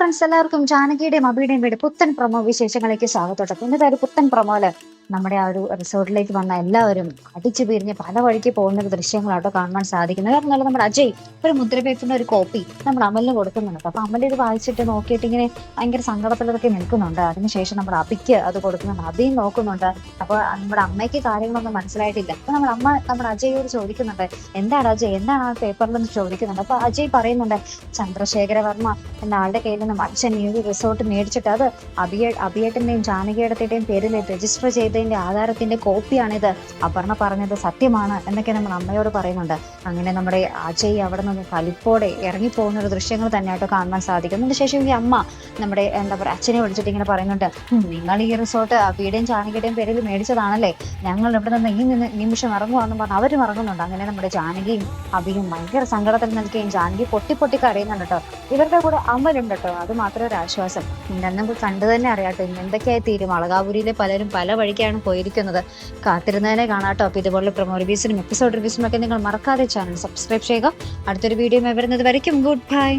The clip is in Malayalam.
ഫ്രണ്ട്സ്, എല്ലാവർക്കും ജാനകിയുടെയും അബിയുടെയും വീട് പുത്തൻ പ്രൊമോ വിശേഷങ്ങളിലേക്ക് സ്വാഗതം. ഇന്നത്തെ ഒരു പുത്തൻ പ്രൊമോയില് നമ്മുടെ ആ ഒരു റിസോർട്ടിലേക്ക് വന്ന എല്ലാവരും അടിച്ചു പിരിഞ്ഞ് പല വഴിക്ക് പോകുന്ന ഒരു ദൃശ്യങ്ങളാട്ടോ കാണാൻ സാധിക്കുന്നത്. കാരണം നമ്മുടെ അജയ് ഒരു മുദ്രപേപ്പറിന്റെ ഒരു കോപ്പി നമ്മുടെ അമലിന് കൊടുക്കുന്നുണ്ട്. അപ്പൊ അമൽ ഇത് വായിച്ചിട്ട് നോക്കിയിട്ട് ഇങ്ങനെ ഭയങ്കര സങ്കടത്തിലൊക്കെ നിൽക്കുന്നുണ്ട്. അതിനുശേഷം നമ്മുടെ അബിക്ക് അത് കൊടുക്കുന്നുണ്ട്, അബിയും നോക്കുന്നുണ്ട്. അപ്പൊ നമ്മുടെ അമ്മയ്ക്ക് കാര്യങ്ങളൊന്നും മനസ്സിലായിട്ടില്ല. അപ്പൊ നമ്മുടെ അമ്മ നമ്മുടെ അജയോട് ചോദിക്കുന്നുണ്ട്, എന്താണ് അജയ്, എന്താണ് ആ പേപ്പറിലെന്ന് ചോദിക്കുന്നുണ്ട്. അപ്പൊ അജയ് പറയുന്നുണ്ട്, ചന്ദ്രശേഖര വർമ്മ എന്ന ആളുടെ കയ്യിൽ നിന്നും അച്ഛൻ ഈ ഒരു റിസോർട്ട് മേടിച്ചിട്ട് അത് അഭിയേട്ടന്റെയും ജാനകിയുടെയും പേരിൽ രജിസ്റ്റർ ചെയ്തതിന്റെ ആധാരത്തിന്റെ കോപ്പിയാണിത്. അപർണ പറഞ്ഞത് സത്യമാണ് എന്നൊക്കെ നമ്മൾ അമ്മയോട് പറയുന്നുണ്ട്. അങ്ങനെ നമ്മുടെ അജയ് അവിടെ നിന്ന് കലിപ്പോടെ ഇറങ്ങിപ്പോകുന്ന ഒരു ദൃശ്യങ്ങൾ തന്നെയായിട്ട് കാണാൻ സാധിക്കും. അതിനുശേഷം ഈ അമ്മ നമ്മുടെ എന്താ പറയുക അച്ഛനെ വിളിച്ചിട്ട് ഇങ്ങനെ പറയുന്നുണ്ട്, നിങ്ങൾ ഈ റിസോർട്ട് അബിയുടെയും ജാനകിയുടെയും പേരിൽ മേടിച്ചതാണല്ലേ, ഞങ്ങൾ ഇവിടെ നിന്ന് ഈ നിമിഷം ഇറങ്ങുവാന്ന് പറഞ്ഞ് അവരും ഇറങ്ങുന്നുണ്ട്. അങ്ങനെ നമ്മുടെ ജാനകിയും അബിയും ഭയങ്കര സങ്കടത്തിൽ നിൽക്കുകയും ജാനകി പൊട്ടി കരയുന്നുണ്ട് കേട്ടോ. ഇവരുടെ കൂടെ അമലുണ്ട് കേട്ടോ, അത് മാത്രമേ ഒരു ആശ്വാസം. നമുക്ക് കണ്ടു തന്നെ അറിയാട്ടോ ഇന്ന് എന്തൊക്കെയായി തീരും. അളകാപുരിയിലെ പലരും പല വഴിക്കാണ് പോയിരിക്കുന്നത്. കാത്തിരുന്നതിനെ കാണാട്ടോ. അപ്പൊ ഇതുപോലെ പ്രൊമോ റിവ്യൂസിനും എപ്പിസോഡ് റിവ്യൂസിനും ഒക്കെ നിങ്ങൾ മറക്കാതെ ചാനൽ സബ്സ്ക്രൈബ് ചെയ്യുക. അടുത്തൊരു വീഡിയോ വരുന്നത് വരയ്ക്കും ഗുഡ് ബൈ.